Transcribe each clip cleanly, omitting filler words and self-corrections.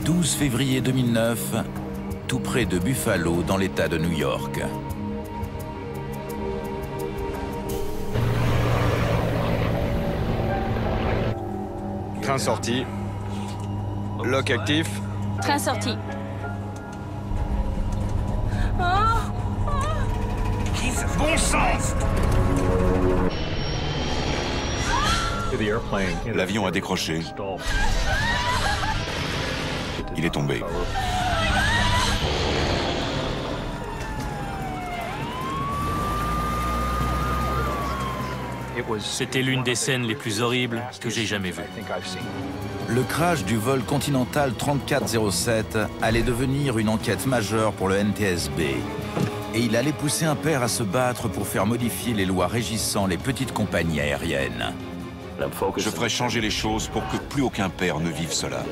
12 février 2009, tout près de Buffalo, dans l'État de New York. Train sorti. Lock actif. Train sorti. Bon sang! L'avion a décroché. Il est tombé. C'était l'une des scènes les plus horribles que j'ai jamais vues. Le crash du vol Continental 3407 allait devenir une enquête majeure pour le NTSB. Et il allait pousser un père à se battre pour faire modifier les lois régissant les petites compagnies aériennes. Je ferai changer les choses pour que plus aucun père ne vive cela.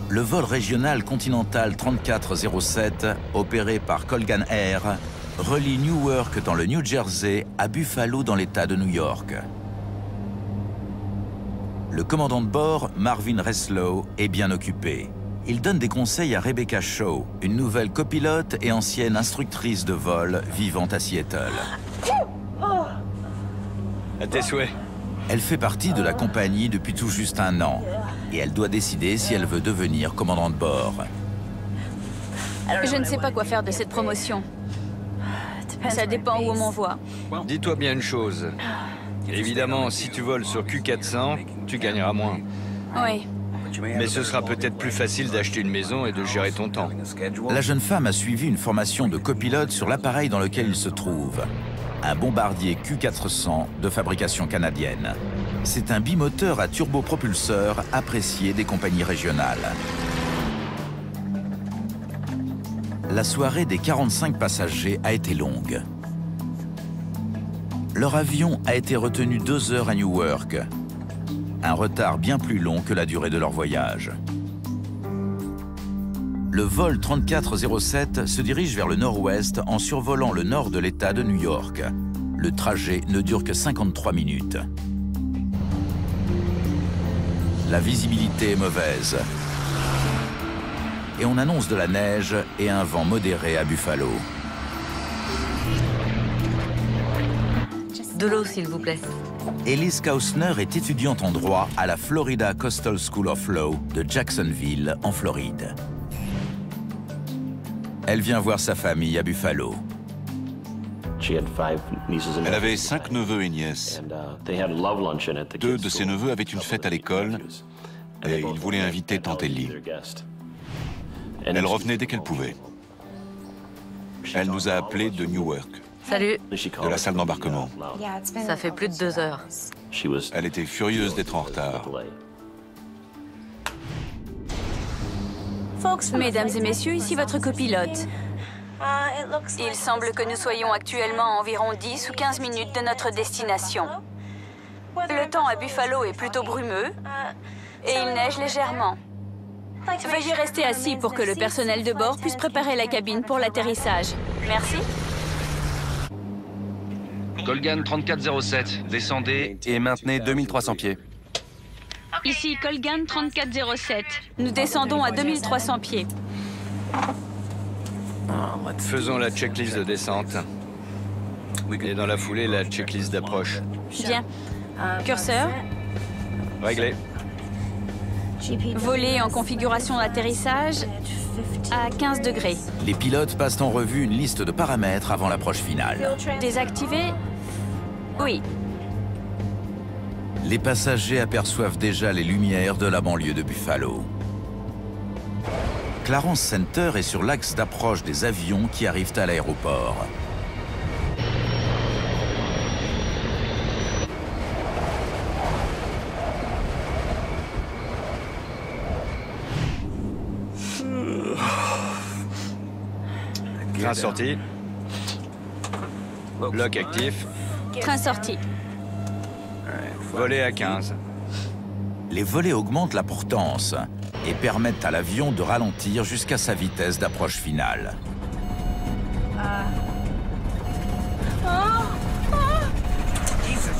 Le vol régional Continental 3407, opéré par Colgan Air, relie Newark dans le New Jersey à Buffalo dans l'État de New York. Le commandant de bord, Marvin Reslow, est bien occupé. Il donne des conseils à Rebecca Shaw, une nouvelle copilote et ancienne instructrice de vol vivant à Seattle. À tes souhaits. Elle fait partie de la compagnie depuis tout juste 1 an et elle doit décider si elle veut devenir commandant de bord. Je ne sais pas quoi faire de cette promotion. Ça dépend où on m'envoie. Dis-toi bien une chose. Évidemment, si tu voles sur Q400, tu gagneras moins. Oui. Mais ce sera peut-être plus facile d'acheter une maison et de gérer ton temps. La jeune femme a suivi une formation de copilote sur l'appareil dans lequel il se trouve. Un bombardier Q400 de fabrication canadienne. C'est un bimoteur à turbopropulseur apprécié des compagnies régionales. La soirée des 45 passagers a été longue. Leur avion a été retenu 2 heures à Newark. Un retard bien plus long que la durée de leur voyage. Le vol 3407 se dirige vers le nord-ouest en survolant le nord de l'État de New York. Le trajet ne dure que 53 minutes. La visibilité est mauvaise. Et on annonce de la neige et un vent modéré à Buffalo. De l'eau, s'il vous plaît. Elise Kausner est étudiante en droit à la Florida Coastal School of Law de Jacksonville, en Floride. Elle vient voir sa famille à Buffalo. Elle avait 5 neveux et nièces. 2 de ses neveux avaient une fête à l'école et ils voulaient inviter tante Ellie. Elle revenait dès qu'elle pouvait. Elle nous a appelés de Newark, Salut. de la salle d'embarquement. Ça fait plus de 2 heures. Elle était furieuse d'être en retard. Mesdames et messieurs, ici votre copilote. Il semble que nous soyons actuellement à environ 10 ou 15 minutes de notre destination. Le temps à Buffalo est plutôt brumeux et il neige légèrement. Veuillez rester assis pour que le personnel de bord puisse préparer la cabine pour l'atterrissage. Merci. Colgan 3407, descendez et maintenez 2300 pieds. Ici Colgan 3407. Nous descendons à 2300 pieds. Faisons la checklist de descente. Et dans la foulée, la checklist d'approche. Bien. Curseur. Réglé. Voler en configuration d'atterrissage à 15 degrés. Les pilotes passent en revue une liste de paramètres avant l'approche finale. Désactiver? Oui. Les passagers aperçoivent déjà les lumières de la banlieue de Buffalo. Clarence Center est sur l'axe d'approche des avions qui arrivent à l'aéroport. Train sorti. Lock actif. Train sorti. Volet à 15. Les volets augmentent la portance et permettent à l'avion de ralentir jusqu'à sa vitesse d'approche finale.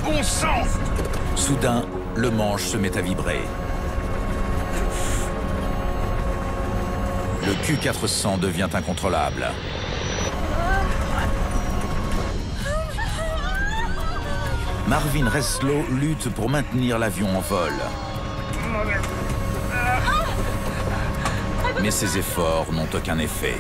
Bon sang! Soudain, le manche se met à vibrer. Le Q400 devient incontrôlable. Marvin Reslow lutte pour maintenir l'avion en vol. Mais ses efforts n'ont aucun effet.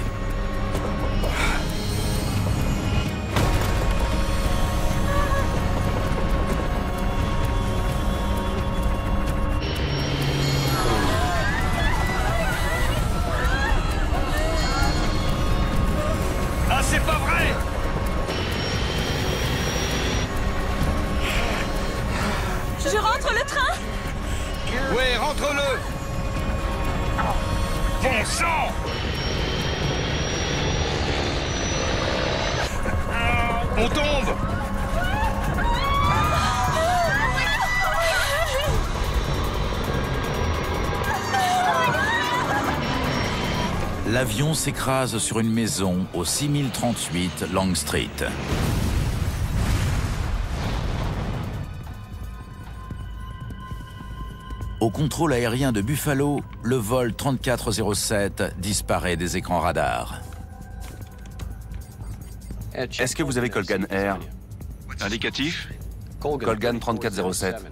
Ah, c'est pas vrai! Je rentre le train? Ouais, rentre-le! Bon sang! On tombe! L'avion s'écrase sur une maison au 6038 Long Street. Au contrôle aérien de Buffalo, le vol 3407 disparaît des écrans radars. Est-ce que vous avez Colgan Air? Indicatif? Colgan 3407.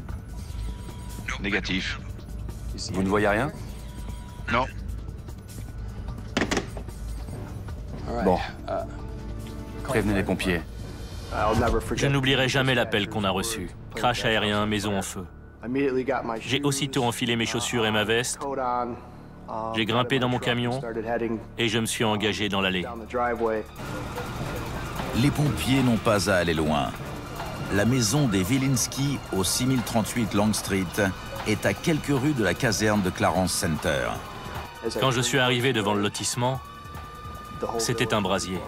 Négatif. Vous ne voyez rien? Non. Bon. Prévenez les pompiers. Je n'oublierai jamais l'appel qu'on a reçu. Crash aérien, maison en feu. J'ai aussitôt enfilé mes chaussures et ma veste. J'ai grimpé dans mon camion et je me suis engagé dans l'allée. Les pompiers n'ont pas à aller loin. La maison des Wilinski au 6038 Long Street est à quelques rues de la caserne de Clarence Center. Quand je suis arrivé devant le lotissement, c'était un brasier.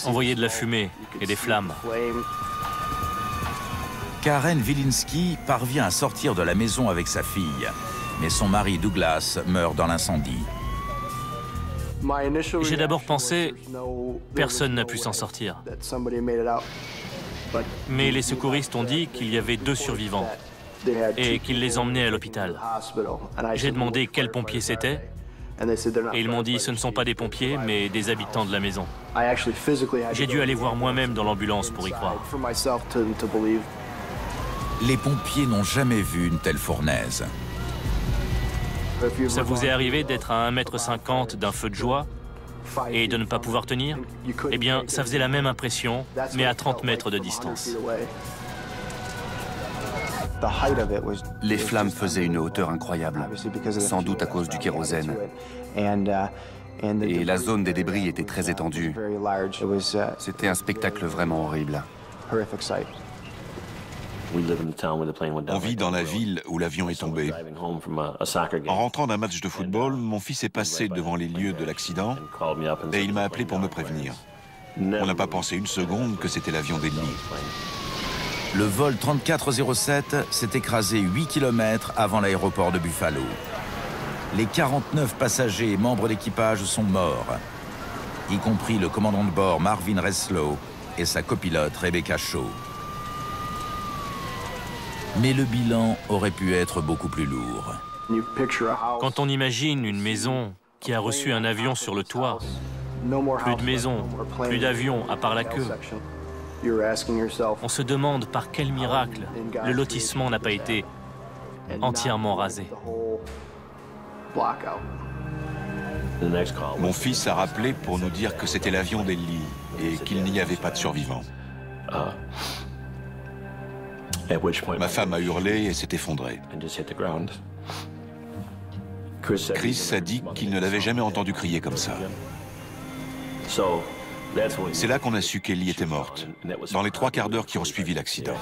On voyait de la fumée et des flammes. Karen Wilinski parvient à sortir de la maison avec sa fille, mais son mari Douglas meurt dans l'incendie. J'ai d'abord pensé, personne n'a pu s'en sortir. Mais les secouristes ont dit qu'il y avait 2 survivants et qu'ils les emmenaient à l'hôpital. J'ai demandé quels pompiers c'était et ils m'ont dit ce ne sont pas des pompiers mais des habitants de la maison. J'ai dû aller voir moi-même dans l'ambulance pour y croire. Les pompiers n'ont jamais vu une telle fournaise. Ça vous est arrivé d'être à 1,50 m d'un feu de joie et de ne pas pouvoir tenir? Eh bien, ça faisait la même impression, mais à 30 mètres de distance. Les flammes faisaient une hauteur incroyable, sans doute à cause du kérosène. Et la zone des débris était très étendue. C'était un spectacle vraiment horrible. On vit dans la ville où l'avion est tombé. En rentrant d'un match de football, mon fils est passé devant les lieux de l'accident et il m'a appelé pour me prévenir. On n'a pas pensé une seconde que c'était l'avion d'ennemi. Le vol 3407 s'est écrasé 8 km avant l'aéroport de Buffalo. Les 49 passagers et membres d'équipage sont morts, y compris le commandant de bord Marvin Reslow et sa copilote Rebecca Shaw. Mais le bilan aurait pu être beaucoup plus lourd. Quand on imagine une maison qui a reçu un avion sur le toit, plus de maison, plus d'avion à part la queue, on se demande par quel miracle le lotissement n'a pas été entièrement rasé. Mon fils a rappelé pour nous dire que c'était l'avion d'Ellie et qu'il n'y avait pas de survivants. Ma femme a hurlé et s'est effondrée. Chris a dit qu'il ne l'avait jamais entendu crier comme ça. C'est là qu'on a su qu'Ellie était morte, dans les 3 quarts d'heure qui ont suivi l'accident.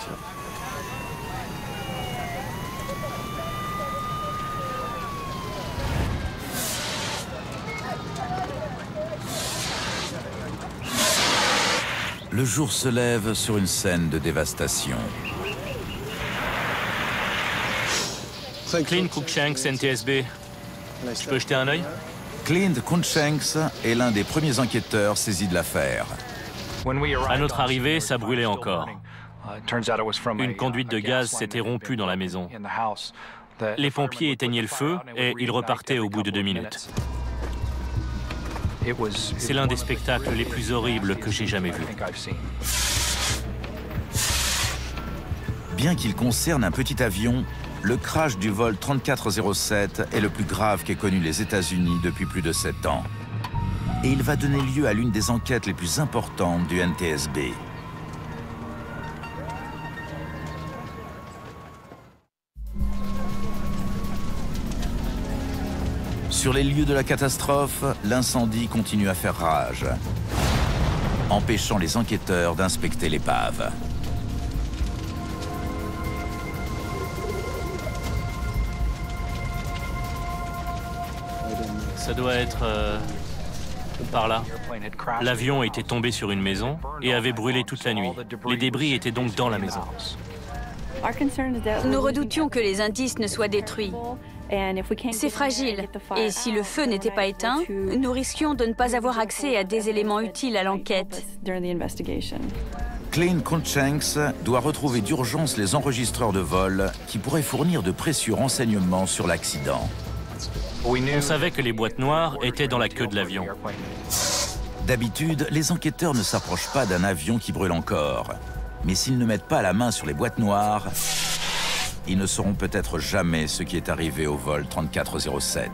Le jour se lève sur une scène de dévastation. Clint Cruikshanks, NTSB. Je peux jeter un œil? Clint Cruikshanks est l'un des premiers enquêteurs saisis de l'affaire. À notre arrivée, ça brûlait encore. Une conduite de gaz s'était rompue dans la maison. Les pompiers éteignaient le feu et ils repartaient au bout de 2 minutes. C'est l'un des spectacles les plus horribles que j'ai jamais vus. Bien qu'il concerne un petit avion, le crash du vol 3407 est le plus grave qu'aient connu les États-Unis depuis plus de 7 ans. Et il va donner lieu à l'une des enquêtes les plus importantes du NTSB. Sur les lieux de la catastrophe, l'incendie continue à faire rage, empêchant les enquêteurs d'inspecter l'épave. Ça doit être par là. L'avion était tombé sur une maison et avait brûlé toute la nuit. Les débris étaient donc dans la maison. Nous redoutions que les indices ne soient détruits. C'est fragile, et si le feu n'était pas éteint, nous risquions de ne pas avoir accès à des éléments utiles à l'enquête. Clint Cruikshanks doit retrouver d'urgence les enregistreurs de vol qui pourraient fournir de précieux renseignements sur l'accident. On savait que les boîtes noires étaient dans la queue de l'avion. D'habitude, les enquêteurs ne s'approchent pas d'un avion qui brûle encore. Mais s'ils ne mettent pas la main sur les boîtes noires, ils ne sauront peut-être jamais ce qui est arrivé au vol 3407.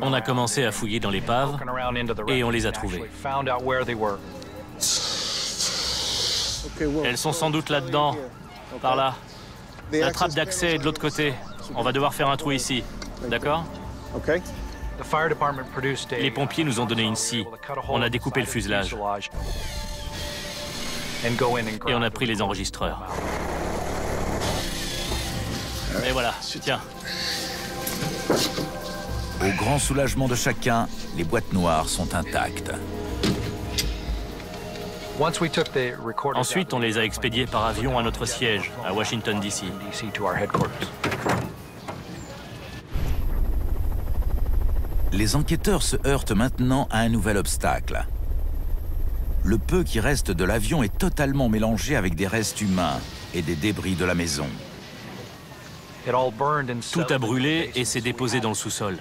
On a commencé à fouiller dans l'épave et on les a trouvés. Elles sont sans doute là-dedans, par là. La trappe d'accès est de l'autre côté. On va devoir faire un trou ici, d'accord? Les pompiers nous ont donné une scie. On a découpé le fuselage. Et on a pris les enregistreurs. Et voilà, tiens. Au grand soulagement de chacun, les boîtes noires sont intactes. Ensuite, on les a expédiés par avion à notre siège, à Washington, D.C. Les enquêteurs se heurtent maintenant à un nouvel obstacle. Le peu qui reste de l'avion est totalement mélangé avec des restes humains et des débris de la maison. Tout a brûlé et s'est déposé dans le sous-sol.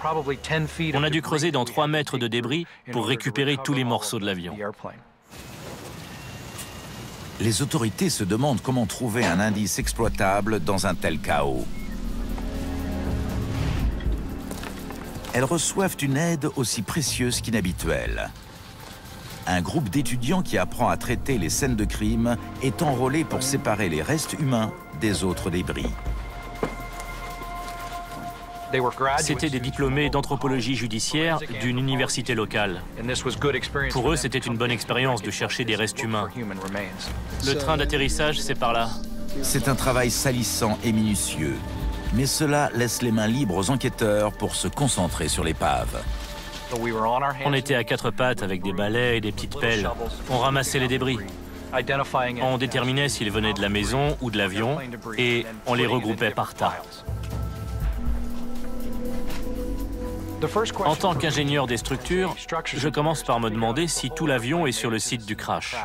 On a dû creuser dans 3 mètres de débris pour récupérer tous les morceaux de l'avion. Les autorités se demandent comment trouver un indice exploitable dans un tel chaos. Elles reçoivent une aide aussi précieuse qu'inhabituelle. Un groupe d'étudiants qui apprend à traiter les scènes de crime est enrôlé pour séparer les restes humains des autres débris. C'étaient des diplômés d'anthropologie judiciaire d'une université locale. Pour eux, c'était une bonne expérience de chercher des restes humains. Le train d'atterrissage, c'est par là. C'est un travail salissant et minutieux. Mais cela laisse les mains libres aux enquêteurs pour se concentrer sur l'épave. On était à 4 pattes avec des balais et des petites pelles. On ramassait les débris. On déterminait s'ils venaient de la maison ou de l'avion et on les regroupait par tas. En tant qu'ingénieur des structures, je commence par me demander si tout l'avion est sur le site du crash.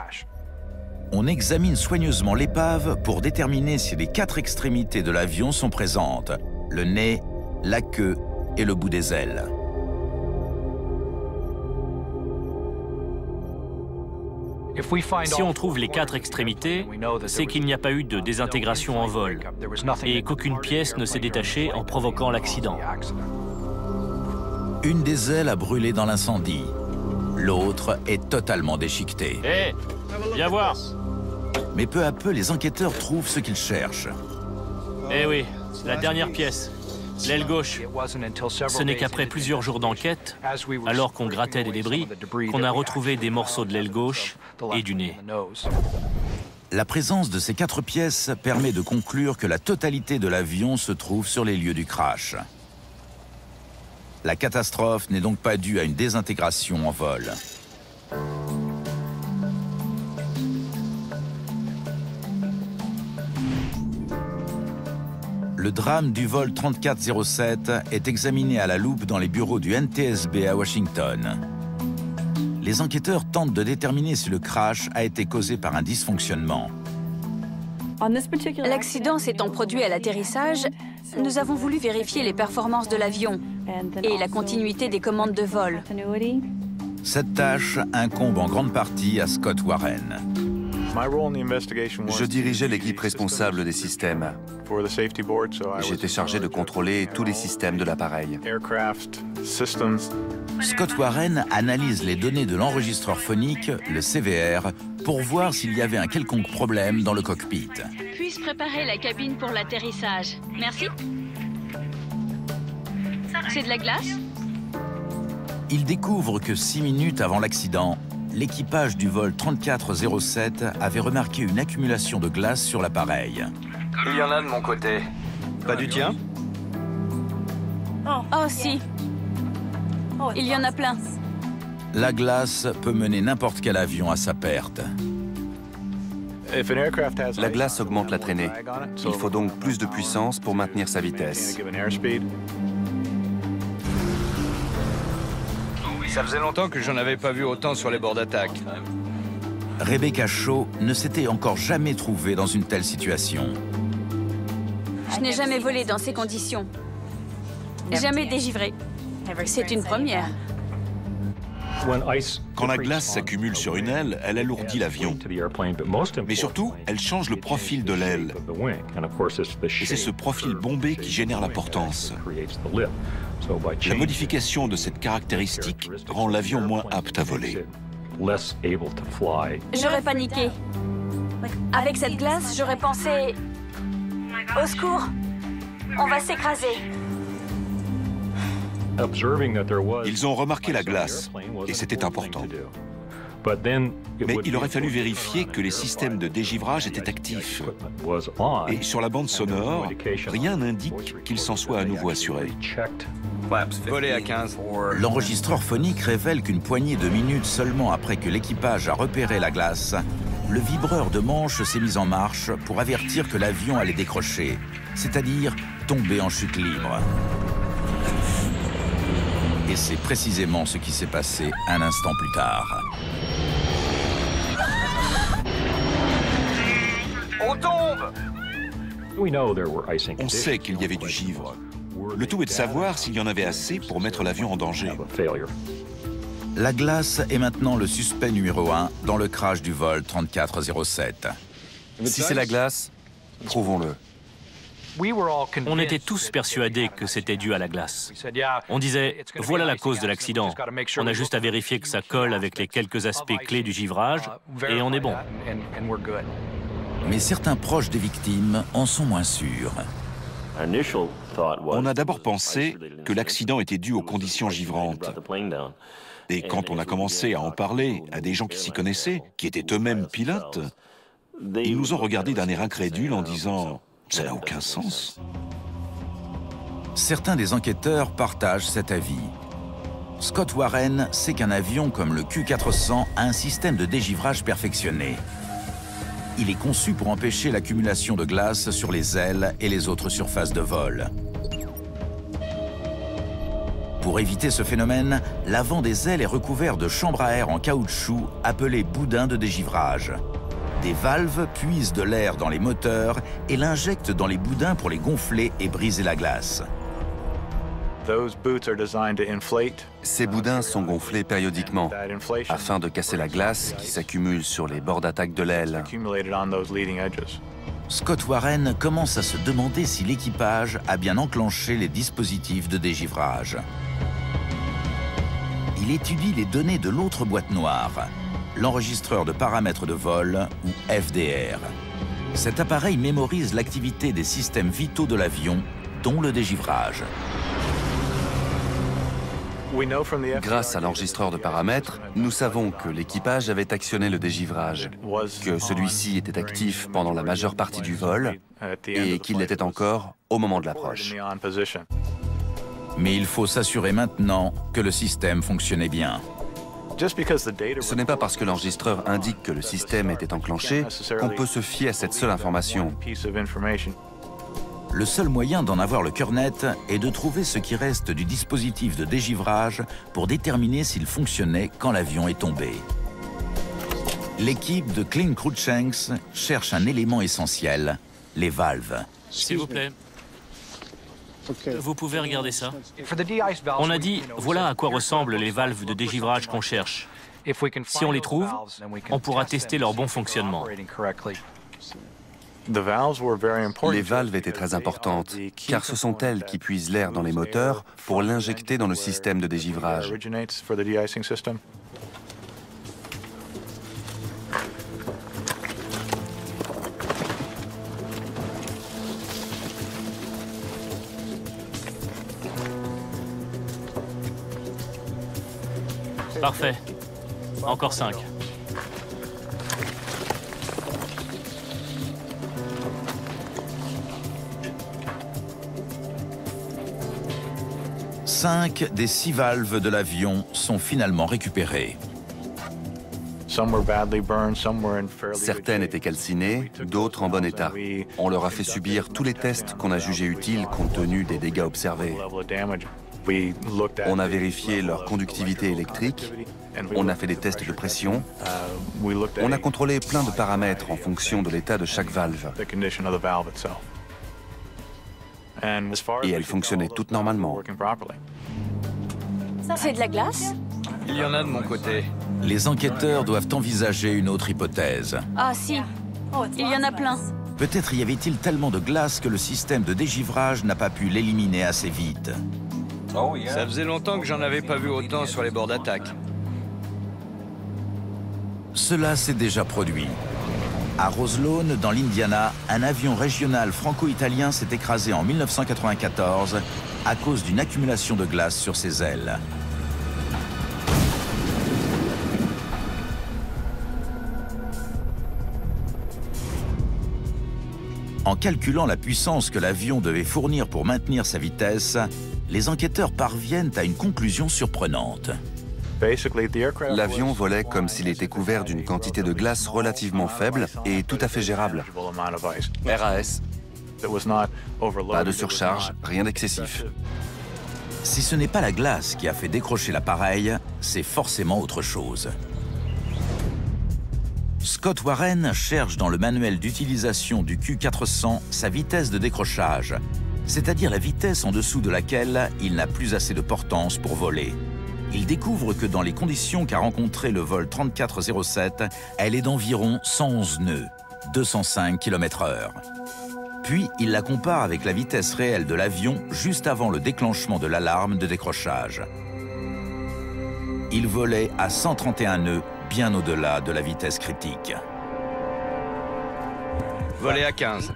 On examine soigneusement l'épave pour déterminer si les 4 extrémités de l'avion sont présentes. Le nez, la queue et le bout des ailes. Si on trouve les 4 extrémités, c'est qu'il n'y a pas eu de désintégration en vol et qu'aucune pièce ne s'est détachée en provoquant l'accident. Une des ailes a brûlé dans l'incendie. L'autre est totalement déchiquetée. Hé, viens voir. Mais peu à peu, les enquêteurs trouvent ce qu'ils cherchent. Eh oui, la dernière pièce, l'aile gauche. Ce n'est qu'après plusieurs jours d'enquête, alors qu'on grattait des débris, qu'on a retrouvé des morceaux de l'aile gauche et du nez. La présence de ces 4 pièces permet de conclure que la totalité de l'avion se trouve sur les lieux du crash. La catastrophe n'est donc pas due à une désintégration en vol. Le drame du vol 3407 est examiné à la loupe dans les bureaux du NTSB à Washington. Les enquêteurs tentent de déterminer si le crash a été causé par un dysfonctionnement. L'accident s'étant produit à l'atterrissage, nous avons voulu vérifier les performances de l'avion et la continuité des commandes de vol. Cette tâche incombe en grande partie à Scott Warren. Je dirigeais l'équipe responsable des systèmes. J'étais chargé de contrôler tous les systèmes de l'appareil. Scott Warren analyse les données de l'enregistreur phonique, le CVR, pour voir s'il y avait un quelconque problème dans le cockpit. Puis-je préparer la cabine pour l'atterrissage? Merci. C'est de la glace? Il découvre que 6 minutes avant l'accident, l'équipage du vol 3407 avait remarqué une accumulation de glace sur l'appareil. Il y en a de mon côté. Pas du tien? Oh si. Il y en a plein. La glace peut mener n'importe quel avion à sa perte. La glace augmente la traînée. Il faut donc plus de puissance pour maintenir sa vitesse. Ça faisait longtemps que j'en avais pas vu autant sur les bords d'attaque. Rebecca Shaw ne s'était encore jamais trouvée dans une telle situation. Je n'ai jamais volé dans ces conditions. Jamais dégivré. C'est une première. Quand la glace s'accumule sur une aile, elle alourdit l'avion. Mais surtout, elle change le profil de l'aile. Et c'est ce profil bombé qui génère la portance. La modification de cette caractéristique rend l'avion moins apte à voler. J'aurais paniqué. Avec cette glace, j'aurais pensé... Au secours! On va s'écraser. Ils ont remarqué la glace, et c'était important. Mais il aurait fallu vérifier que les systèmes de dégivrage étaient actifs. Et sur la bande sonore, rien n'indique qu'il s'en soit à nouveau assuré. Voler à 15. L'enregistreur phonique révèle qu'une poignée de minutes seulement après que l'équipage a repéré la glace, le vibreur de manche s'est mis en marche pour avertir que l'avion allait décrocher, c'est-à-dire tomber en chute libre. Et c'est précisément ce qui s'est passé un instant plus tard. On tombe! On sait qu'il y avait du givre. Le tout est de savoir s'il y en avait assez pour mettre l'avion en danger. La glace est maintenant le suspect numéro 1 dans le crash du vol 3407. Si c'est la glace, prouvons-le. On était tous persuadés que c'était dû à la glace. On disait, voilà la cause de l'accident. On a juste à vérifier que ça colle avec les quelques aspects clés du givrage et on est bon. Mais certains proches des victimes en sont moins sûrs. On a d'abord pensé que l'accident était dû aux conditions givrantes. Et quand on a commencé à en parler à des gens qui s'y connaissaient, qui étaient eux-mêmes pilotes, ils nous ont regardés d'un air incrédule en disant « ça n'a aucun sens ». Certains des enquêteurs partagent cet avis. Scott Warren sait qu'un avion comme le Q400 a un système de dégivrage perfectionné. Il est conçu pour empêcher l'accumulation de glace sur les ailes et les autres surfaces de vol. Pour éviter ce phénomène, l'avant des ailes est recouvert de chambres à air en caoutchouc appelées boudins de dégivrage. Des valves puisent de l'air dans les moteurs et l'injectent dans les boudins pour les gonfler et briser la glace. Ces boudins sont gonflés périodiquement afin de casser la glace qui s'accumule sur les bords d'attaque de l'aile. Scott Warren commence à se demander si l'équipage a bien enclenché les dispositifs de dégivrage. Il étudie les données de l'autre boîte noire, l'enregistreur de paramètres de vol, ou FDR. Cet appareil mémorise l'activité des systèmes vitaux de l'avion, dont le dégivrage. Grâce à l'enregistreur de paramètres, nous savons que l'équipage avait actionné le dégivrage, que celui-ci était actif pendant la majeure partie du vol et qu'il l'était encore au moment de l'approche. Mais il faut s'assurer maintenant que le système fonctionnait bien. Ce n'est pas parce que l'enregistreur indique que le système était enclenché qu'on peut se fier à cette seule information. Le seul moyen d'en avoir le cœur net est de trouver ce qui reste du dispositif de dégivrage pour déterminer s'il fonctionnait quand l'avion est tombé. L'équipe de Clint Cruikshanks cherche un élément essentiel, les valves. S'il vous plaît. Vous pouvez regarder ça. On a dit, voilà à quoi ressemblent les valves de dégivrage qu'on cherche. Si on les trouve, on pourra tester leur bon fonctionnement. Les valves étaient très importantes, car ce sont elles qui puisent l'air dans les moteurs pour l'injecter dans le système de dégivrage. Parfait. Encore 5. Cinq des 6 valves de l'avion sont finalement récupérées. Certaines étaient calcinées, d'autres en bon état. On leur a fait subir tous les tests qu'on a jugés utiles compte tenu des dégâts observés. On a vérifié leur conductivité électrique, on a fait des tests de pression, on a contrôlé plein de paramètres en fonction de l'état de chaque valve. Et elles fonctionnaient toutes normalement. C'est de la glace? Il y en a de mon côté. Les enquêteurs doivent envisager une autre hypothèse. Ah si, il y en a plein. Peut-être y avait-il tellement de glace que le système de dégivrage n'a pas pu l'éliminer assez vite. Ça faisait longtemps que j'en avais pas vu autant sur les bords d'attaque. Cela s'est déjà produit. À Roselawn, dans l'Indiana, un avion régional franco-italien s'est écrasé en 1994 à cause d'une accumulation de glace sur ses ailes. En calculant la puissance que l'avion devait fournir pour maintenir sa vitesse, les enquêteurs parviennent à une conclusion surprenante. L'avion volait comme s'il était couvert d'une quantité de glace relativement faible et tout à fait gérable. RAS. Pas de surcharge, rien d'excessif. Si ce n'est pas la glace qui a fait décrocher l'appareil, c'est forcément autre chose. Scott Warren cherche dans le manuel d'utilisation du Q400 sa vitesse de décrochage, c'est-à-dire la vitesse en dessous de laquelle il n'a plus assez de portance pour voler. Il découvre que dans les conditions qu'a rencontré le vol 3407, elle est d'environ 111 nœuds, 205 km/h. Puis il la compare avec la vitesse réelle de l'avion juste avant le déclenchement de l'alarme de décrochage. Il volait à 131 nœuds, bien au-delà de la vitesse critique. Voler à 15.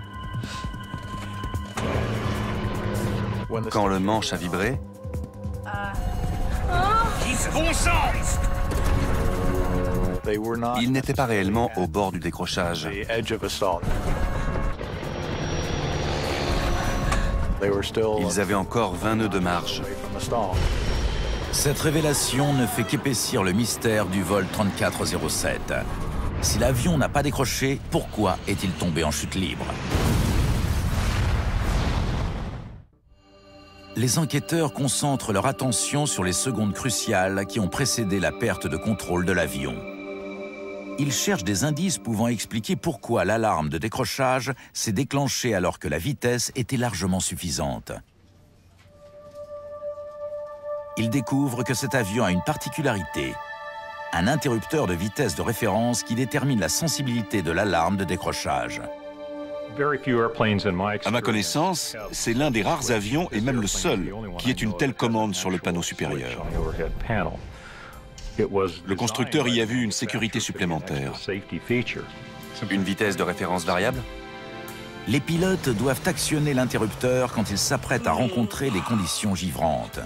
Quand le manche a vibré, Bon sang! ils n'étaient pas réellement au bord du décrochage. Ils avaient encore 20 nœuds de marge. Cette révélation ne fait qu'épaissir le mystère du vol 3407. Si l'avion n'a pas décroché, pourquoi est-il tombé en chute libre? Les enquêteurs concentrent leur attention sur les secondes cruciales qui ont précédé la perte de contrôle de l'avion. Ils cherchent des indices pouvant expliquer pourquoi l'alarme de décrochage s'est déclenchée alors que la vitesse était largement suffisante. Ils découvrent que cet avion a une particularité, un interrupteur de vitesse de référence qui détermine la sensibilité de l'alarme de décrochage. À ma connaissance, c'est l'un des rares avions, et même le seul, qui ait une telle commande sur le panneau supérieur. Le constructeur y a vu une sécurité supplémentaire. Une vitesse de référence variable? Les pilotes doivent actionner l'interrupteur quand ils s'apprêtent à rencontrer les conditions givrantes.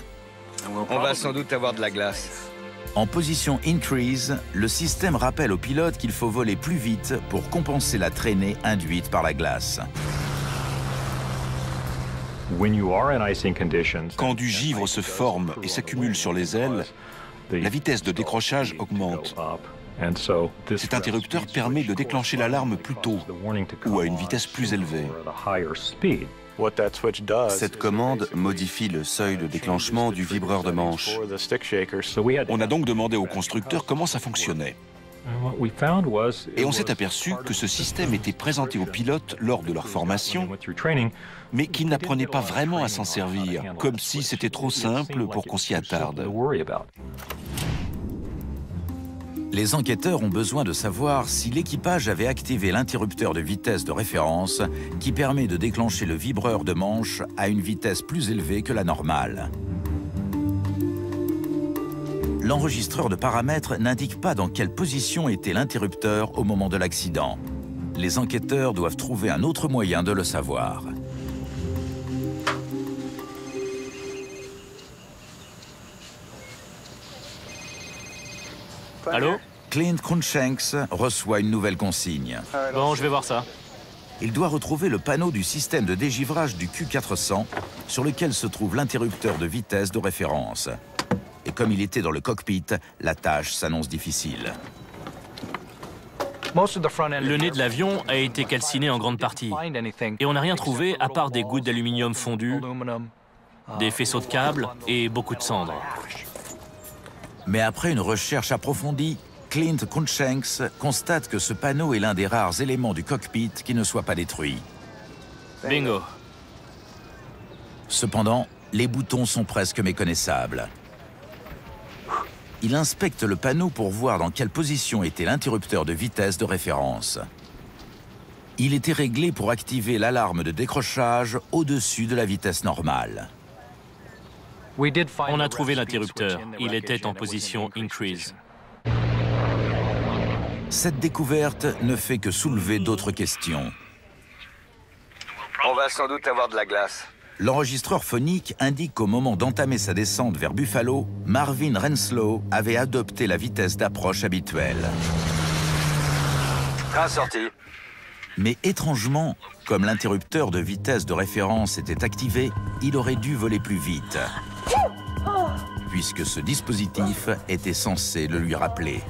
On va sans doute avoir de la glace. En position increase, le système rappelle au pilote qu'il faut voler plus vite pour compenser la traînée induite par la glace. Quand du givre se forme et s'accumule sur les ailes, la vitesse de décrochage augmente. Cet interrupteur permet de déclencher l'alarme plus tôt ou à une vitesse plus élevée. Cette commande modifie le seuil de déclenchement du vibreur de manche. On a donc demandé au constructeur comment ça fonctionnait. Et on s'est aperçu que ce système était présenté aux pilotes lors de leur formation, mais qu'ils n'apprenaient pas vraiment à s'en servir, comme si c'était trop simple pour qu'on s'y attarde. Les enquêteurs ont besoin de savoir si l'équipage avait activé l'interrupteur de vitesse de référence qui permet de déclencher le vibreur de manche à une vitesse plus élevée que la normale. L'enregistreur de paramètres n'indique pas dans quelle position était l'interrupteur au moment de l'accident. Les enquêteurs doivent trouver un autre moyen de le savoir. Allô? Clint Cruikshanks reçoit une nouvelle consigne. Bon, je vais voir ça. Il doit retrouver le panneau du système de dégivrage du Q400 sur lequel se trouve l'interrupteur de vitesse de référence. Et comme il était dans le cockpit, la tâche s'annonce difficile. Le nez de l'avion a été calciné en grande partie. Et on n'a rien trouvé à part des gouttes d'aluminium fondu, des faisceaux de câbles et beaucoup de cendres. Mais après une recherche approfondie, Clint Cruikshanks constate que ce panneau est l'un des rares éléments du cockpit qui ne soit pas détruit. Bingo. Cependant, les boutons sont presque méconnaissables. Il inspecte le panneau pour voir dans quelle position était l'interrupteur de vitesse de référence. Il était réglé pour activer l'alarme de décrochage au-dessus de la vitesse normale. On a trouvé l'interrupteur. Il était en position increase. Cette découverte ne fait que soulever d'autres questions. On va sans doute avoir de la glace. L'enregistreur phonique indique qu'au moment d'entamer sa descente vers Buffalo, Marvin Renslow avait adopté la vitesse d'approche habituelle. Train sorti. Mais étrangement, comme l'interrupteur de vitesse de référence était activé, il aurait dû voler plus vite, puisque ce dispositif était censé le lui rappeler.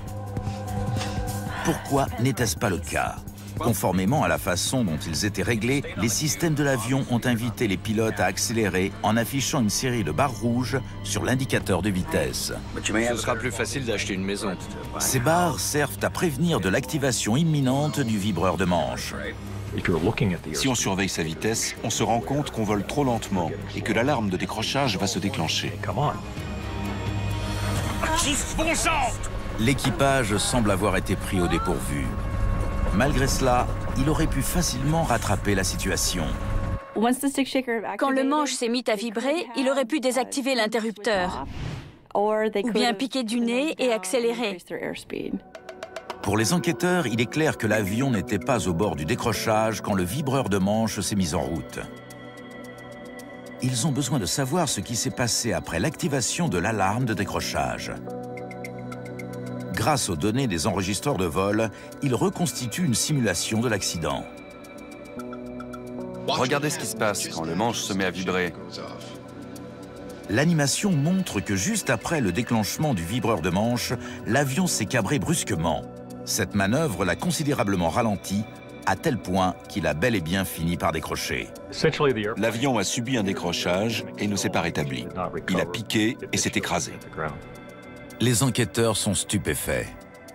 Pourquoi n'était-ce pas le cas? Conformément à la façon dont ils étaient réglés, les systèmes de l'avion ont invité les pilotes à accélérer en affichant une série de barres rouges sur l'indicateur de vitesse. Ce sera plus facile d'acheter une maison. Ces barres servent à prévenir de l'activation imminente du vibreur de manche. Si on surveille sa vitesse, on se rend compte qu'on vole trop lentement et que l'alarme de décrochage va se déclencher. Bon sang! L'équipage semble avoir été pris au dépourvu. Malgré cela, il aurait pu facilement rattraper la situation. Quand le manche s'est mis à vibrer, il aurait pu désactiver l'interrupteur, ou bien piquer du nez et accélérer. Pour les enquêteurs, il est clair que l'avion n'était pas au bord du décrochage quand le vibreur de manche s'est mis en route. Ils ont besoin de savoir ce qui s'est passé après l'activation de l'alarme de décrochage. Grâce aux données des enregistreurs de vol, ils reconstituent une simulation de l'accident. Regardez ce qui se passe quand le manche se met à vibrer. L'animation montre que juste après le déclenchement du vibreur de manche, l'avion s'est cabré brusquement. Cette manœuvre l'a considérablement ralenti, à tel point qu'il a bel et bien fini par décrocher. L'avion a subi un décrochage et ne s'est pas rétabli. Il a piqué et s'est écrasé. Les enquêteurs sont stupéfaits.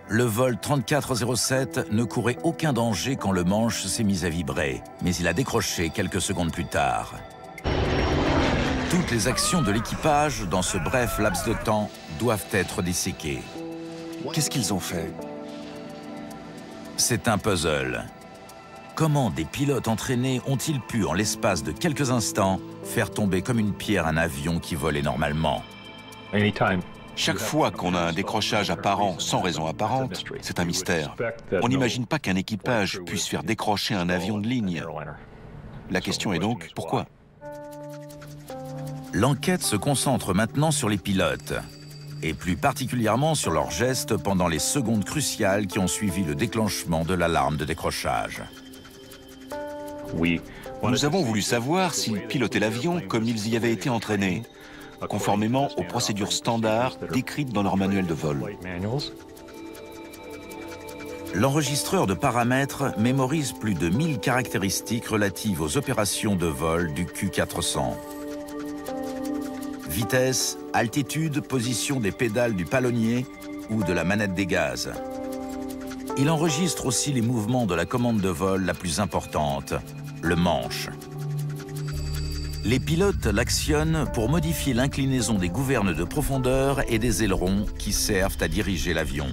Le vol 3407 ne courait aucun danger quand le manche s'est mis à vibrer, mais il a décroché quelques secondes plus tard. Toutes les actions de l'équipage dans ce bref laps de temps doivent être disséquées. Qu'est-ce qu'ils ont fait? C'est un puzzle. Comment des pilotes entraînés ont-ils pu, en l'espace de quelques instants, faire tomber comme une pierre un avion qui volait normalement? Chaque fois qu'on a un décrochage apparent sans raison apparente, c'est un mystère. On n'imagine pas qu'un équipage puisse faire décrocher un avion de ligne. La question est donc, pourquoi? L'enquête se concentre maintenant sur les pilotes, et plus particulièrement sur leurs gestes pendant les secondes cruciales qui ont suivi le déclenchement de l'alarme de décrochage. Nous avons voulu savoir s'ils pilotaient l'avion comme ils y avaient été entraînés, conformément aux procédures standards décrites dans leur manuel de vol. L'enregistreur de paramètres mémorise plus de 1000 caractéristiques relatives aux opérations de vol du Q400. Vitesse, altitude, position des pédales du palonnier ou de la manette des gaz. Il enregistre aussi les mouvements de la commande de vol la plus importante, le manche. Les pilotes l'actionnent pour modifier l'inclinaison des gouvernes de profondeur et des ailerons qui servent à diriger l'avion.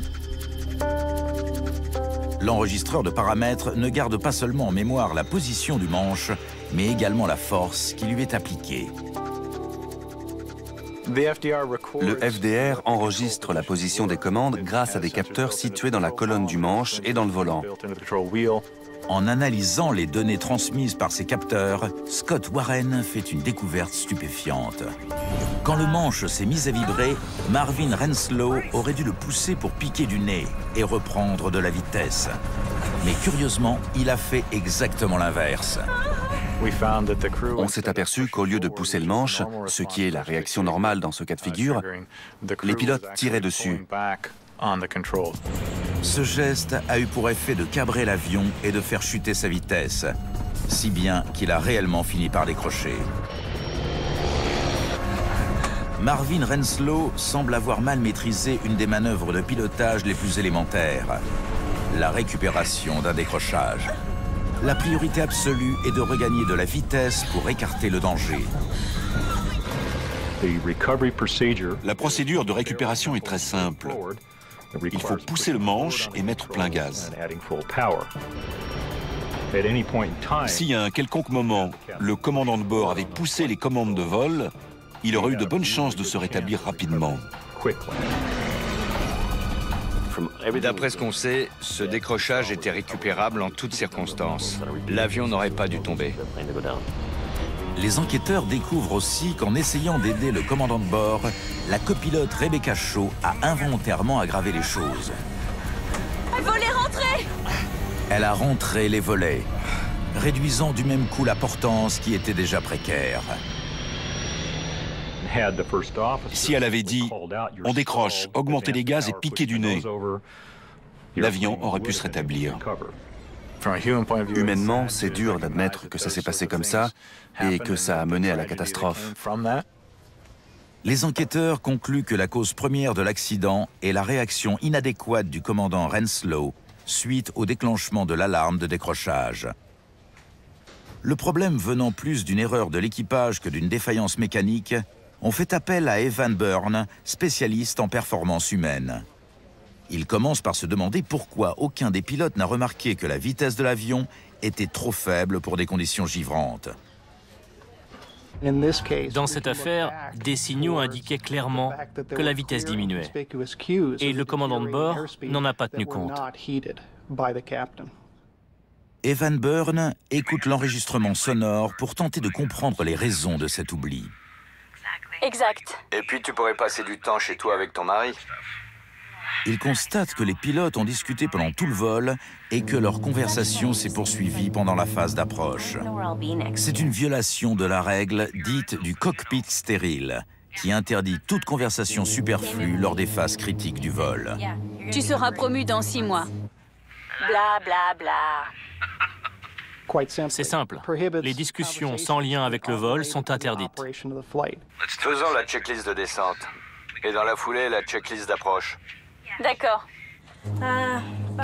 L'enregistreur de paramètres ne garde pas seulement en mémoire la position du manche, mais également la force qui lui est appliquée. Le FDR enregistre la position des commandes grâce à des capteurs situés dans la colonne du manche et dans le volant. En analysant les données transmises par ces capteurs, Scott Warren fait une découverte stupéfiante. Quand le manche s'est mis à vibrer, Marvin Renslow aurait dû le pousser pour piquer du nez et reprendre de la vitesse. Mais curieusement, il a fait exactement l'inverse. On s'est aperçu qu'au lieu de pousser le manche, ce qui est la réaction normale dans ce cas de figure, les pilotes tiraient dessus. Ce geste a eu pour effet de cabrer l'avion et de faire chuter sa vitesse, si bien qu'il a réellement fini par décrocher. Marvin Renslow semble avoir mal maîtrisé une des manœuvres de pilotage les plus élémentaires, la récupération d'un décrochage. La priorité absolue est de regagner de la vitesse pour écarter le danger. La procédure de récupération est très simple. Il faut pousser le manche et mettre plein gaz. Si à un quelconque moment, le commandant de bord avait poussé les commandes de vol, il aurait eu de bonnes chances de se rétablir rapidement. D'après ce qu'on sait, ce décrochage était récupérable en toutes circonstances. L'avion n'aurait pas dû tomber. Les enquêteurs découvrent aussi qu'en essayant d'aider le commandant de bord, la copilote Rebecca Shaw a involontairement aggravé les choses. Volets rentrés! Elle a rentré les volets, réduisant du même coup la portance qui était déjà précaire. Si elle avait dit « on décroche, augmenter les gaz et piquer du nez », l'avion aurait pu se rétablir. Humainement, c'est dur d'admettre que ça s'est passé comme ça et que ça a mené à la catastrophe. Les enquêteurs concluent que la cause première de l'accident est la réaction inadéquate du commandant Renslow suite au déclenchement de l'alarme de décrochage. Le problème venant plus d'une erreur de l'équipage que d'une défaillance mécanique, on fait appel à Evan Byrne, spécialiste en performance humaine. Il commence par se demander pourquoi aucun des pilotes n'a remarqué que la vitesse de l'avion était trop faible pour des conditions givrantes. Dans cette affaire, des signaux indiquaient clairement que la vitesse diminuait. Et le commandant de bord n'en a pas tenu compte. Evan Byrne écoute l'enregistrement sonore pour tenter de comprendre les raisons de cet oubli. Exact. Et puis tu pourrais passer du temps chez toi avec ton mari. Il constate que les pilotes ont discuté pendant tout le vol et que leur conversation s'est poursuivie pendant la phase d'approche. C'est une violation de la règle dite du cockpit stérile, qui interdit toute conversation superflue lors des phases critiques du vol. Tu seras promu dans 6 mois. Bla bla bla. C'est simple. Les discussions sans lien avec le vol sont interdites. Faisons la checklist de descente. Et dans la foulée, la checklist d'approche. D'accord.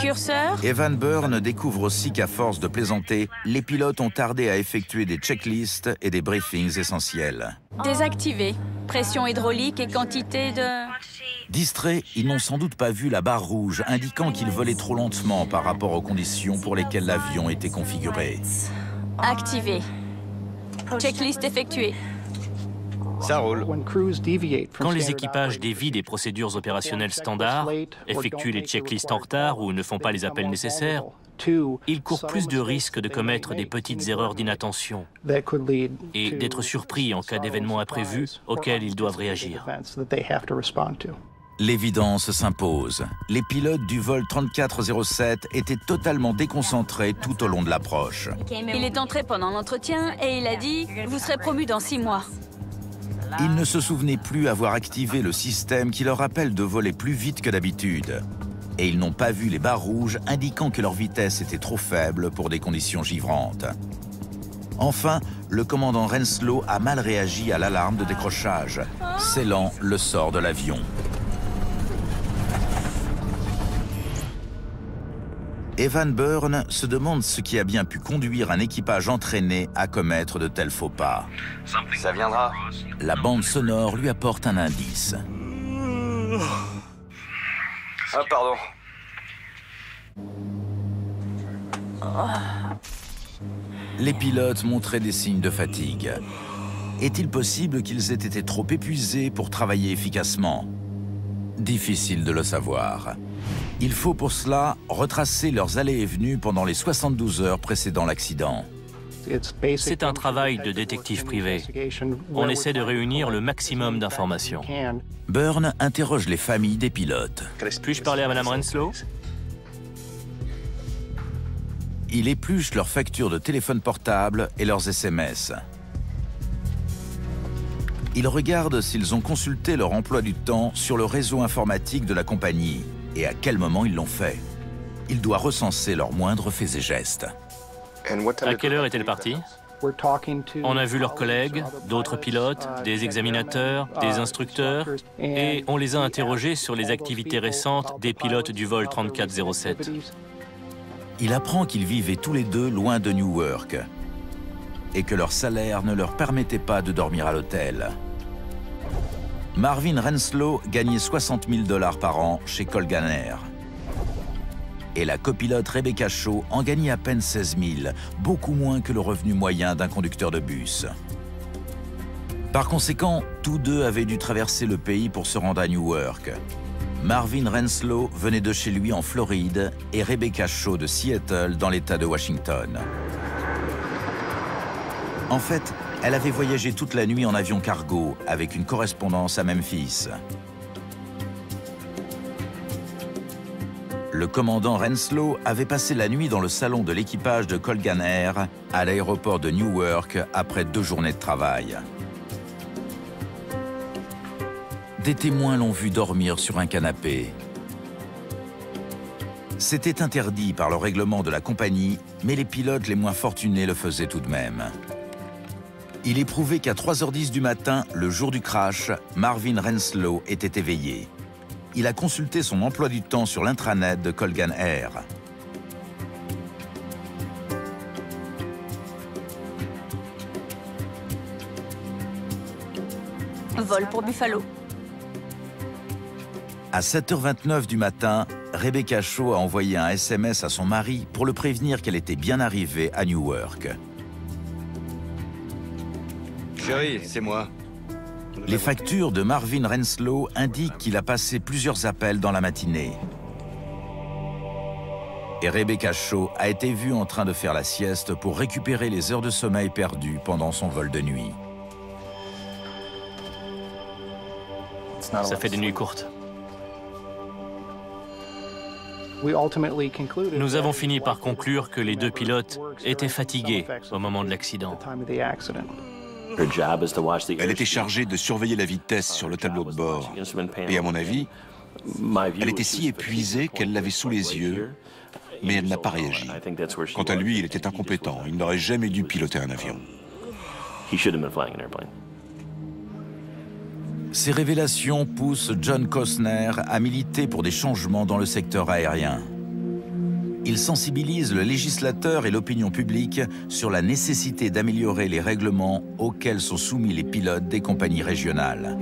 Curseur? Evan Byrne découvre aussi qu'à force de plaisanter, les pilotes ont tardé à effectuer des checklists et des briefings essentiels. Désactivé. Pression hydraulique et quantité de... Distraits, ils n'ont sans doute pas vu la barre rouge indiquant qu'ils volaient trop lentement par rapport aux conditions pour lesquelles l'avion était configuré. Activé. Checklist effectuée. Ça roule. Quand les équipages dévient des procédures opérationnelles standards, effectuent les checklists en retard ou ne font pas les appels nécessaires, ils courent plus de risques de commettre des petites erreurs d'inattention et d'être surpris en cas d'événements imprévus auxquels ils doivent réagir. L'évidence s'impose. Les pilotes du vol 3407 étaient totalement déconcentrés tout au long de l'approche. Il est entré pendant l'entretien et il a dit « Vous serez promu dans 6 mois ». Ils ne se souvenaient plus avoir activé le système qui leur rappelle de voler plus vite que d'habitude. et ils n'ont pas vu les barres rouges indiquant que leur vitesse était trop faible pour des conditions givrantes. Enfin, le commandant Renslow a mal réagi à l'alarme de décrochage, scellant le sort de l'avion. Evan Bourne se demande ce qui a bien pu conduire un équipage entraîné à commettre de tels faux pas. Ça viendra. La bande sonore lui apporte un indice. Ah, pardon. Les pilotes montraient des signes de fatigue. Est-il possible qu'ils aient été trop épuisés pour travailler efficacement? Difficile de le savoir. Il faut pour cela retracer leurs allées et venues pendant les 72 heures précédant l'accident. C'est un travail de détective privé. On essaie de réunir le maximum d'informations. Bourne interroge les familles des pilotes. Puis-je parler à Madame Renslow? Il épluche leurs factures de téléphone portable et leurs SMS. Il regarde s'ils ont consulté leur emploi du temps sur le réseau informatique de la compagnie et à quel moment ils l'ont fait. Il doit recenser leurs moindres faits et gestes. À quelle heure est-elle partie? On a vu leurs collègues, d'autres pilotes, des examinateurs, des instructeurs, et on les a interrogés sur les activités récentes des pilotes du vol 3407. Il apprend qu'ils vivaient tous les deux loin de Newark et que leur salaire ne leur permettait pas de dormir à l'hôtel. Marvin Renslow gagnait 60 000 $ par an chez Colgan Air. Et la copilote Rebecca Shaw en gagnait à peine 16 000, beaucoup moins que le revenu moyen d'un conducteur de bus. Par conséquent, tous deux avaient dû traverser le pays pour se rendre à Newark. Marvin Renslow venait de chez lui en Floride et Rebecca Shaw de Seattle dans l'État de Washington. En fait, elle avait voyagé toute la nuit en avion cargo avec une correspondance à Memphis. Le commandant Renslow avait passé la nuit dans le salon de l'équipage de Colgan Air à l'aéroport de Newark après 2 journées de travail. Des témoins l'ont vu dormir sur un canapé. C'était interdit par le règlement de la compagnie, mais les pilotes les moins fortunés le faisaient tout de même. Il est prouvé qu'à 3h10 du matin, le jour du crash, Marvin Renslow était éveillé. Il a consulté son emploi du temps sur l'intranet de Colgan Air. Vol pour Buffalo. À 7h29 du matin, Rebecca Shaw a envoyé un SMS à son mari pour le prévenir qu'elle était bien arrivée à Newark. Chérie, c'est moi. Les factures de Marvin Renslow indiquent qu'il a passé plusieurs appels dans la matinée. Et Rebecca Shaw a été vue en train de faire la sieste pour récupérer les heures de sommeil perdues pendant son vol de nuit. Ça fait des nuits courtes. Nous avons fini par conclure que les 2 pilotes étaient fatigués au moment de l'accident. Elle était chargée de surveiller la vitesse sur le tableau de bord. Et à mon avis, elle était si épuisée qu'elle l'avait sous les yeux, mais elle n'a pas réagi. Quant à lui, il était incompétent. Il n'aurait jamais dû piloter un avion. Ces révélations poussent John Costner à militer pour des changements dans le secteur aérien. Il sensibilise le législateur et l'opinion publique sur la nécessité d'améliorer les règlements auxquels sont soumis les pilotes des compagnies régionales.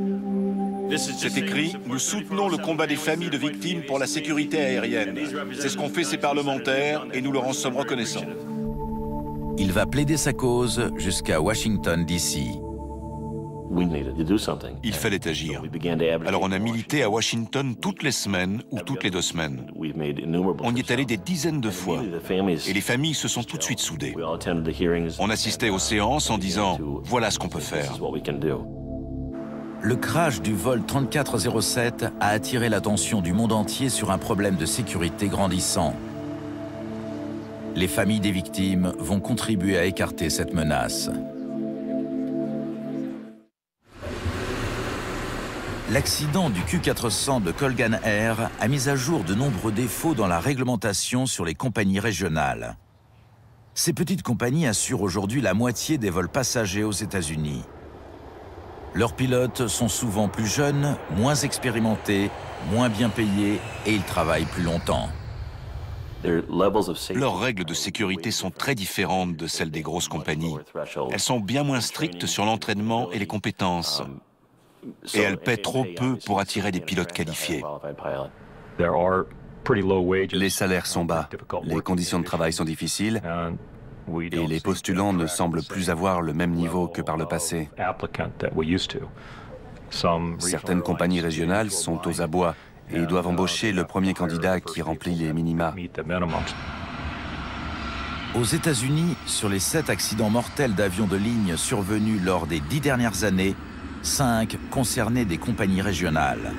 C'est écrit « Nous soutenons le combat des familles de victimes pour la sécurité aérienne. C'est ce qu'ont fait ces parlementaires et nous leur en sommes reconnaissants. » Il va plaider sa cause jusqu'à Washington, D.C. Il fallait agir. Alors on a milité à Washington toutes les semaines ou toutes les 2 semaines. On y est allé des dizaines de fois. Et les familles se sont tout de suite soudées. On assistait aux séances en disant « Voilà ce qu'on peut faire ». Le crash du vol 3407 a attiré l'attention du monde entier sur un problème de sécurité grandissant. Les familles des victimes vont contribuer à écarter cette menace. L'accident du Q400 de Colgan Air a mis à jour de nombreux défauts dans la réglementation sur les compagnies régionales. Ces petites compagnies assurent aujourd'hui la moitié des vols passagers aux États-Unis. Leurs pilotes sont souvent plus jeunes, moins expérimentés, moins bien payés et ils travaillent plus longtemps. Leurs règles de sécurité sont très différentes de celles des grosses compagnies. Elles sont bien moins strictes sur l'entraînement et les compétences. Et elles paient trop peu pour attirer des pilotes qualifiés. Les salaires sont bas, les conditions de travail sont difficiles et les postulants ne semblent plus avoir le même niveau que par le passé. Certaines compagnies régionales sont aux abois et doivent embaucher le premier candidat qui remplit les minima. Aux États-Unis, sur les 7 accidents mortels d'avions de ligne survenus lors des 10 dernières années, 5 concernaient des compagnies régionales.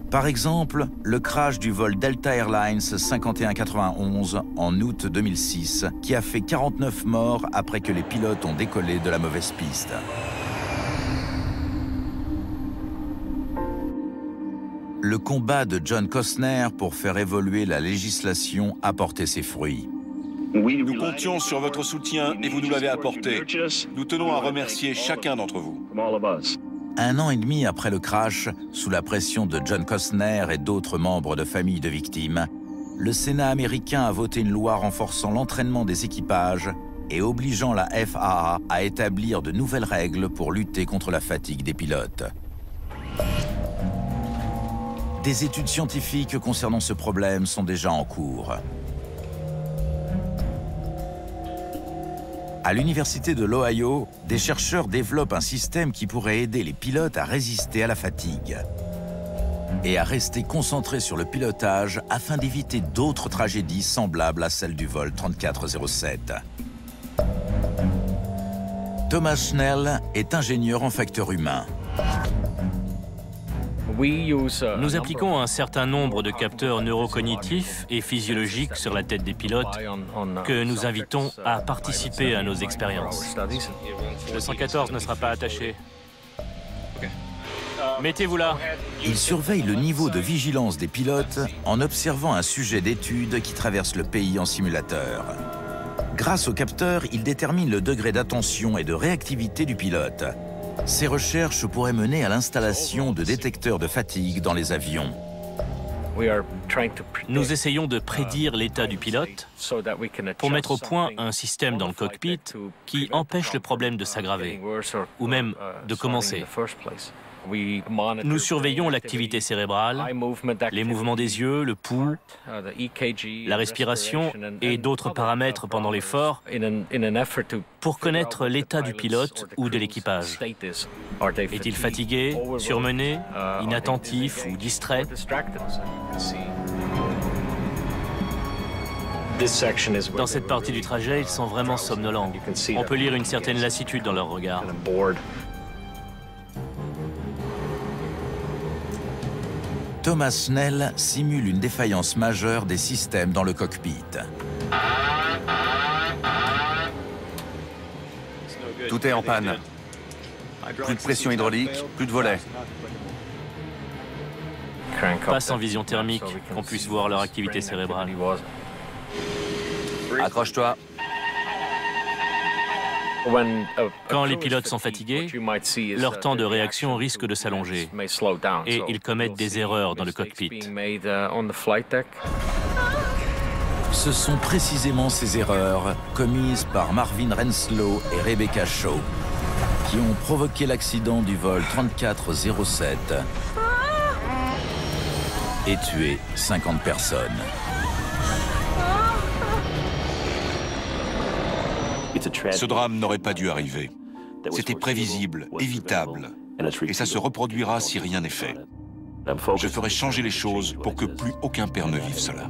Par exemple, le crash du vol Delta Airlines 5191 en août 2006, qui a fait 49 morts après que les pilotes ont décollé de la mauvaise piste. Le combat de John Costner pour faire évoluer la législation a porté ses fruits. Nous comptions sur votre soutien et vous nous l'avez apporté. Nous tenons à remercier chacun d'entre vous. 1 an et demi après le crash, sous la pression de John Costner et d'autres membres de familles de victimes, le Sénat américain a voté une loi renforçant l'entraînement des équipages et obligeant la FAA à établir de nouvelles règles pour lutter contre la fatigue des pilotes. Des études scientifiques concernant ce problème sont déjà en cours. À l'université de l'Ohio, des chercheurs développent un système qui pourrait aider les pilotes à résister à la fatigue et à rester concentrés sur le pilotage afin d'éviter d'autres tragédies semblables à celle du vol 3407. Thomas Schnell est ingénieur en facteurs humains. Nous appliquons un certain nombre de capteurs neurocognitifs et physiologiques sur la tête des pilotes que nous invitons à participer à nos expériences. Le 114 ne sera pas attaché. Mettez-vous là. Il surveille le niveau de vigilance des pilotes en observant un sujet d'étude qui traverse le pays en simulateur. Grâce au capteur, il détermine le degré d'attention et de réactivité du pilote. Ces recherches pourraient mener à l'installation de détecteurs de fatigue dans les avions. Nous essayons de prédire l'état du pilote pour mettre au point un système dans le cockpit qui empêche le problème de s'aggraver ou même de commencer. Nous surveillons l'activité cérébrale, les mouvements des yeux, le pouls, la respiration et d'autres paramètres pendant l'effort pour connaître l'état du pilote ou de l'équipage. Est-il fatigué, surmené, inattentif ou distrait? Dans cette partie du trajet, ils sont vraiment somnolents. On peut lire une certaine lassitude dans leur regard. Thomas Schnell simule une défaillance majeure des systèmes dans le cockpit. Tout est en panne. Plus de pression hydraulique, plus de volets. Pas sans vision thermique, qu'on puisse voir leur activité cérébrale. Accroche-toi. Quand les pilotes sont fatigués, leur temps de réaction risque de s'allonger et ils commettent des erreurs dans le cockpit. Ce sont précisément ces erreurs commises par Marvin Renslow et Rebecca Shaw qui ont provoqué l'accident du vol 3407 et tué 50 personnes. Ce drame n'aurait pas dû arriver. C'était prévisible, évitable, et ça se reproduira si rien n'est fait. Je ferai changer les choses pour que plus aucun père ne vive cela.